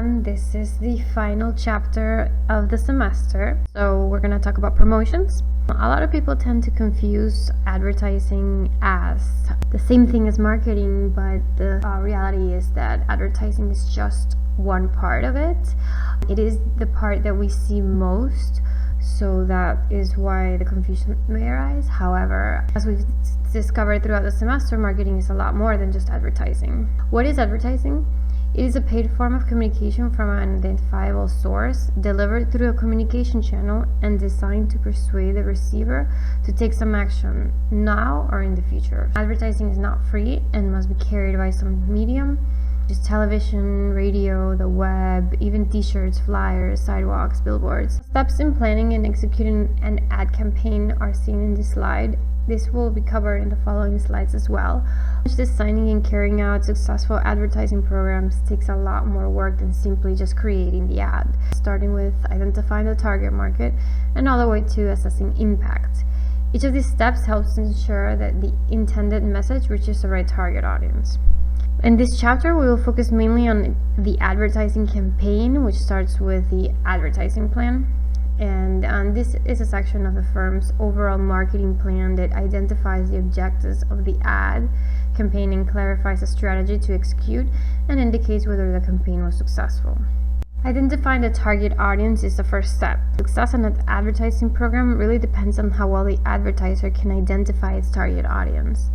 everyone. This is the final chapter of the semester. So we're going to talk about promotions. A lot of people tend to confuse advertising as the same thing as marketing, but the reality is that advertising is just one part of it. It is the part that we see most, so that is why the confusion may arise. However, as we've discovered throughout the semester, marketing is a lot more than just advertising. What is advertising? It is a paid form of communication from an identifiable source, delivered through a communication channel and designed to persuade the receiver to take some action now or in the future. Advertising is not free and must be carried by some medium, just television, radio, the web, even t-shirts, flyers, sidewalks, billboards. Steps in planning and executing an ad campaign are seen in this slide. This will be covered in the following slides as well. Designing and carrying out successful advertising programs takes a lot more work than simply just creating the ad, starting with identifying the target market and all the way to assessing impact. Each of these steps helps ensure that the intended message reaches the right target audience. In this chapter, we will focus mainly on the advertising campaign, which starts with the advertising plan. And this is a section of the firm's overall marketing plan that identifies the objectives of the ad campaign and clarifies a strategy to execute and indicates whether the campaign was successful. Identifying the target audience is the first step. Success in an advertising program really depends on how well the advertiser can identify its target audience.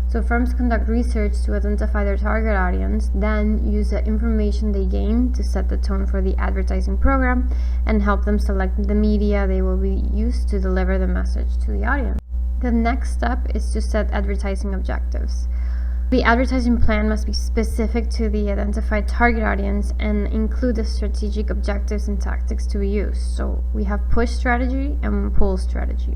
So firms conduct research to identify their target audience, then use the information they gain to set the tone for the advertising program and help them select the media they will be used to deliver the message to the audience. The next step is to set advertising objectives. The advertising plan must be specific to the identified target audience and include the strategic objectives and tactics to be used. So we have push strategy and pull strategy.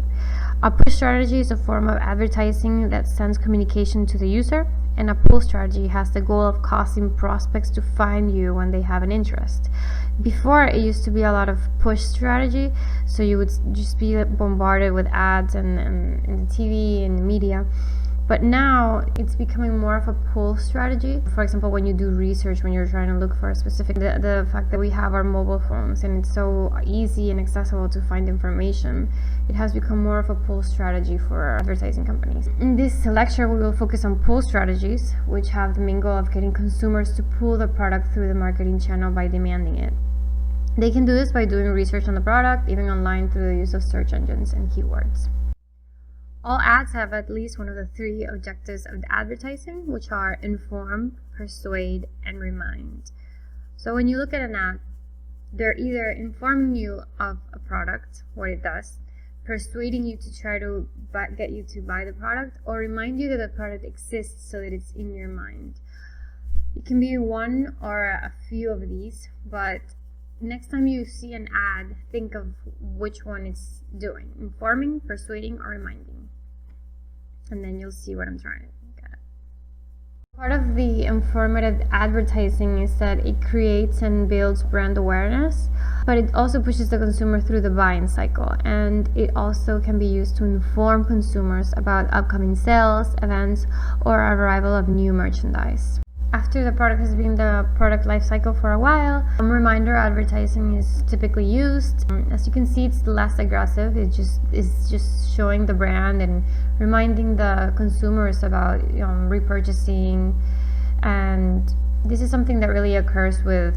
A push strategy is a form of advertising that sends communication to the user, and a pull strategy has the goal of causing prospects to find you when they have an interest. Before, it used to be a lot of push strategy, so you would just be bombarded with ads and the TV and the media. But now it's becoming more of a pull strategy. For example, when you do research, when you're trying to look for a specific, the fact that we have our mobile phones and it's so easy and accessible to find information, it has become more of a pull strategy for advertising companies. In this lecture, we will focus on pull strategies, which have the main goal of getting consumers to pull the product through the marketing channel by demanding it. They can do this by doing research on the product, even online through the use of search engines and keywords. All ads have at least one of the three objectives of advertising, which are inform, persuade, and remind. So when you look at an ad, they're either informing you of a product, what it does, persuading you to try to get you to buy the product, or remind you that the product exists so that it's in your mind. It can be one or a few of these, but next time you see an ad, think of which one it's doing, informing, persuading, or reminding. And then you'll see what I'm trying to get at. Part of the informative advertising is that it creates and builds brand awareness, but it also pushes the consumer through the buying cycle, and it also can be used to inform consumers about upcoming sales, events, or arrival of new merchandise. After the product has been in the product life cycle for a while, reminder advertising is typically used. As you can see, it's less aggressive. It's just showing the brand and reminding the consumers about repurchasing. And this is something that really occurs with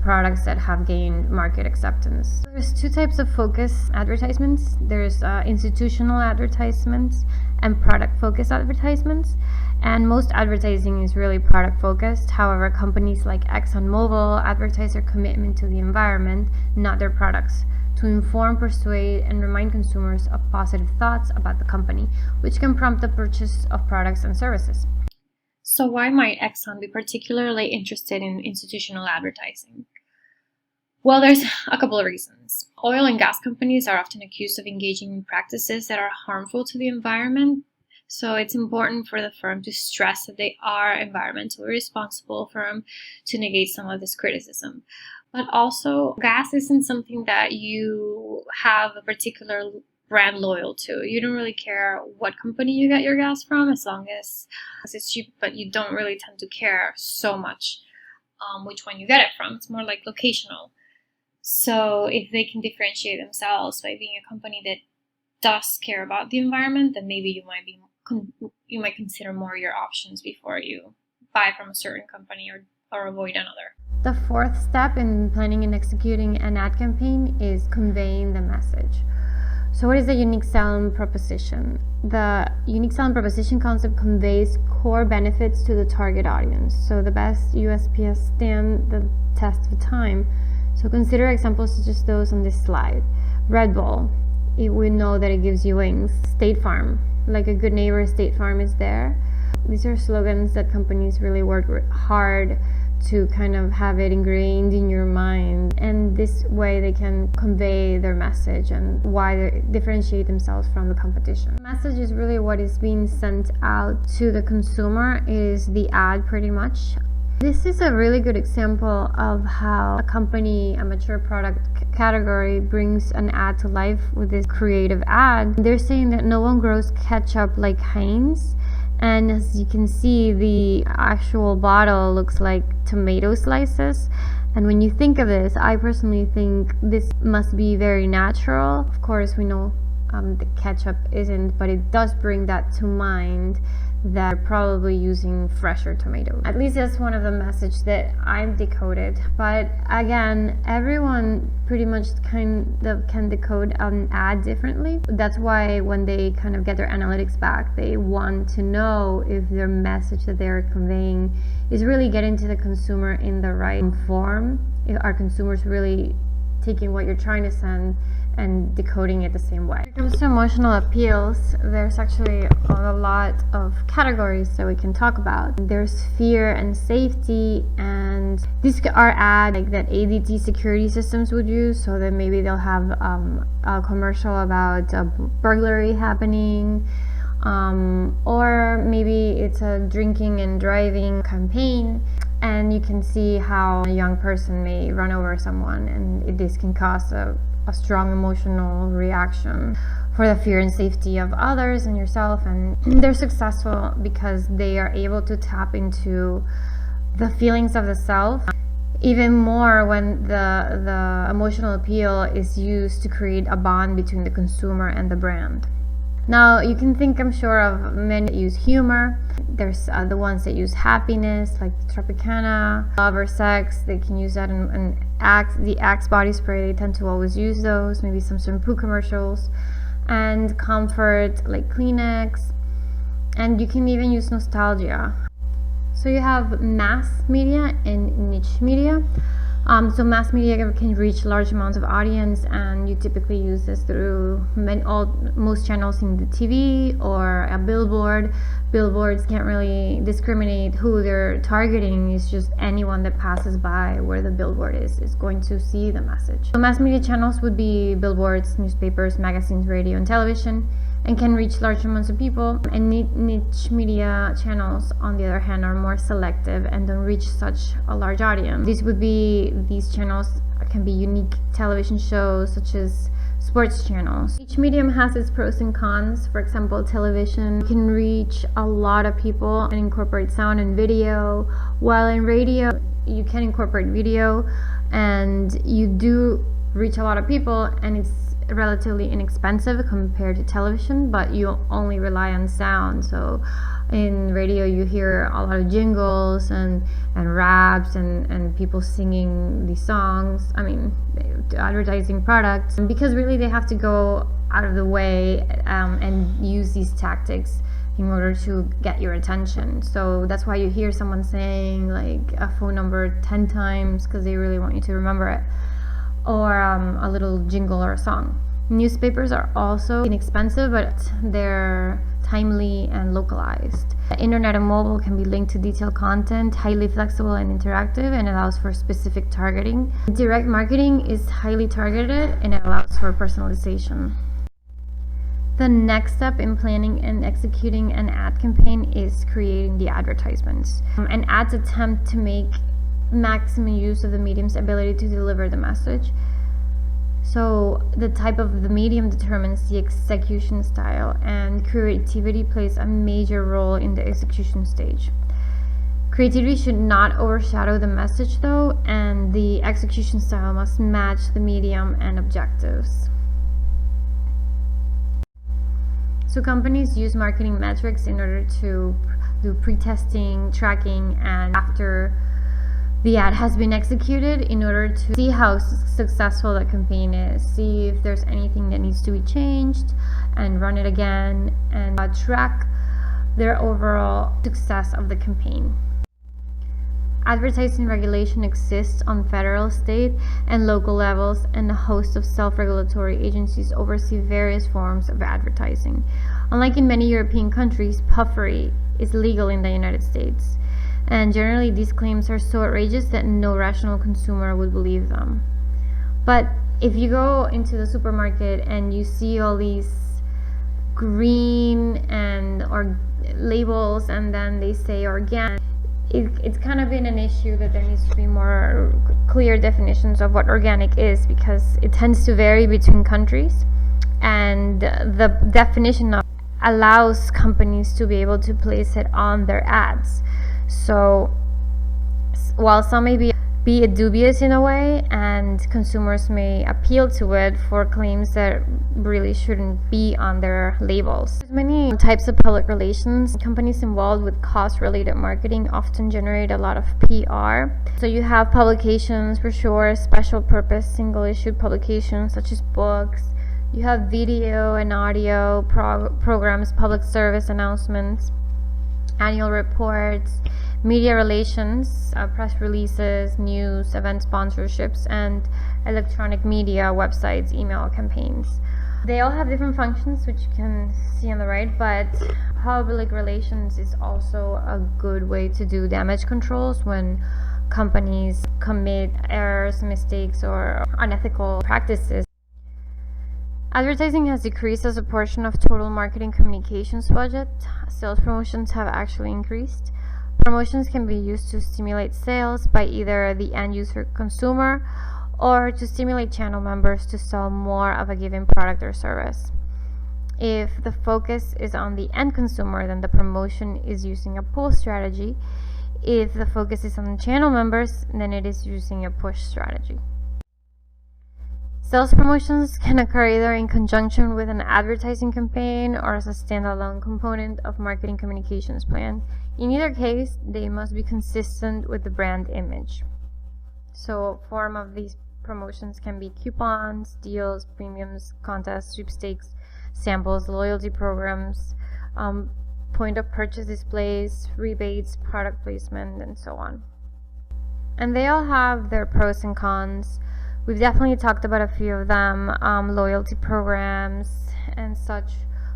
products that have gained market acceptance. There's two types of focus advertisements. There's institutional advertisements and product focused advertisements. And most advertising is really product focused. However, companies like ExxonMobil advertise their commitment to the environment, not their products, to inform, persuade, and remind consumers of positive thoughts about the company, which can prompt the purchase of products and services. So why might Exxon be particularly interested in institutional advertising? Well, there's a couple of reasons. Oil and gas companies are often accused of engaging in practices that are harmful to the environment. So it's important for the firm to stress that they are environmentally responsible firm to negate some of this criticism. But also, gas isn't something that you have a particular brand loyal to. You don't really care what company you get your gas from as long as it's cheap, but you don't really tend to care so much which one you get it from. It's more like locational. So if they can differentiate themselves by being a company that does care about the environment, then maybe you might consider more your options before you buy from a certain company or avoid another. The fourth step in planning and executing an ad campaign is conveying the message. So what is the unique selling proposition? The unique selling proposition concept conveys core benefits to the target audience. So the best USPs stand the test of time. So consider examples such as those on this slide. Red Bull, we know that it gives you wings. State Farm, like a good neighbor, State Farm is there. These are slogans that companies really work hard to kind of have it ingrained in your mind, and this way they can convey their message and why they differentiate themselves from the competition. The message is really what is being sent out to the consumer. It is the ad, pretty much. This is a really good example of how a company, a mature product category, brings an ad to life with this creative ad. They're saying that no one grows ketchup like Heinz. And as you can see, the actual bottle looks like tomato slices. And when you think of this, I personally think this must be very natural. Of course, we know the ketchup isn't, but it does bring that to mind, that they're probably using fresher tomatoes. At least that's one of the messages that I've decoded. But again, everyone pretty much kind of can decode an ad differently. That's why when they kind of get their analytics back, they want to know if their message that they're conveying is really getting to the consumer in the right form. If our consumers really taking what you're trying to send and decoding it the same way. When it comes to emotional appeals, there's actually a lot of categories that we can talk about. There's fear and safety, and these are ads like that ADT security systems would use, so that maybe they'll have a commercial about a burglary happening, or maybe it's a drinking and driving campaign, and you can see how a young person may run over someone, and this can cause a strong emotional reaction for the fear and safety of others and yourself. And they're successful because they are able to tap into the feelings of the self even more when the emotional appeal is used to create a bond between the consumer and the brand. Now, you can think, I'm sure, of many that use humor. There's the ones that use happiness, like Tropicana, love or sex. They can use that in the Axe body spray. They tend to always use those. Maybe some shampoo commercials. And comfort, like Kleenex. And you can even use nostalgia. So you have mass media and niche media. So mass media can reach large amounts of audience, and you typically use this through most channels in the TV or a billboard. Billboards can't really discriminate who they're targeting. It's just anyone that passes by where the billboard is going to see the message. So mass media channels would be billboards, newspapers, magazines, radio, and television, and can reach large amounts of people. And niche media channels, on the other hand, are more selective and don't reach such a large audience. These channels can be unique television shows, such as sports channels. Each medium has its pros and cons. For example, television can reach a lot of people and incorporate sound and video, while in radio you can incorporate video and you do reach a lot of people, and it's relatively inexpensive compared to television, but you only rely on sound. So in radio you hear a lot of jingles and raps and people singing these songs, advertising products, because really they have to go out of the way and use these tactics in order to get your attention. So that's why you hear someone saying like a phone number 10 times, because they really want you to remember it, or a little jingle or a song. Newspapers are also inexpensive, but they're timely and localized. The internet and mobile can be linked to detailed content, highly flexible and interactive, and allows for specific targeting. Direct marketing is highly targeted and it allows for personalization. The next step in planning and executing an ad campaign is creating the advertisements. An ad's attempt to make maximum use of the medium's ability to deliver the message. So the type of the medium determines the execution style, and creativity plays a major role in the execution stage. Creativity should not overshadow the message though, and the execution style must match the medium and objectives. So companies use marketing metrics in order to do pre-testing, tracking, and after the ad has been executed in order to see how successful the campaign is, see if there's anything that needs to be changed, and run it again, and track their overall success of the campaign. Advertising regulation exists on federal, state, and local levels, and a host of self-regulatory agencies oversee various forms of advertising. Unlike in many European countries, puffery is legal in the United States, and generally these claims are so outrageous that no rational consumer would believe them. But if you go into the supermarket and you see all these green or labels and then they say organic, it's kind of been an issue that there needs to be more clear definitions of what organic is, because it tends to vary between countries, and the definition allows companies to be able to place it on their ads. So while some may be dubious in a way, and consumers may appeal to it for claims that really shouldn't be on their labels. There's many types of public relations. Companies involved with cost-related marketing often generate a lot of PR. So you have publications, brochures, special purpose, single-issue publications such as books. You have video and audio programs, public service announcements, annual reports, media relations, press releases, news, event sponsorships, and electronic media, websites, email campaigns. They all have different functions, which you can see on the right, but public relations is also a good way to do damage controls when companies commit errors, mistakes, or unethical practices. Advertising has decreased as a portion of total marketing communications budget. Sales promotions have actually increased. Promotions can be used to stimulate sales by either the end user consumer or to stimulate channel members to sell more of a given product or service. If the focus is on the end consumer, then the promotion is using a pull strategy. If the focus is on the channel members, then it is using a push strategy. Sales promotions can occur either in conjunction with an advertising campaign or as a standalone component of marketing communications plan. In either case, they must be consistent with the brand image. So, form of these promotions can be coupons, deals, premiums, contests, sweepstakes, samples, loyalty programs, point of purchase displays, rebates, product placement, and so on. And they all have their pros and cons. We've definitely talked about a few of them. Loyalty programs and such.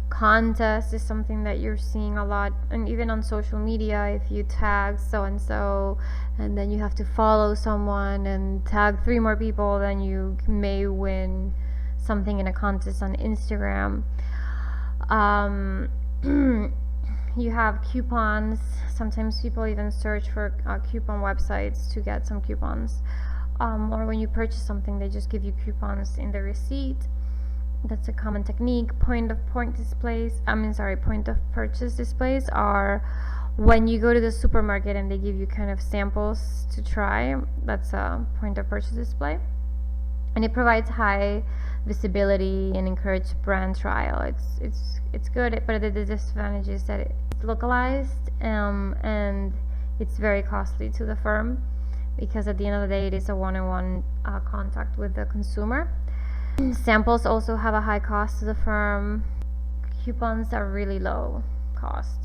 Contests is something that you're seeing a lot, and even on social media, if you tag so and so and then you have to follow someone and tag 3 more people, then you may win something in a contest on Instagram. You have coupons. Sometimes people even search for coupon websites to get some coupons, or when you purchase something, they just give you coupons in the receipt. That's a common technique. Point of purchase displays are when you go to the supermarket and they give you kind of samples to try. That's a point of purchase display, and it provides high visibility and encourages brand trial. It's good, but the disadvantage is that it's localized, and it's very costly to the firm, because at the end of the day it is a one-on-one contact with the consumer. Samples also have a high cost to the firm. Coupons are really low cost.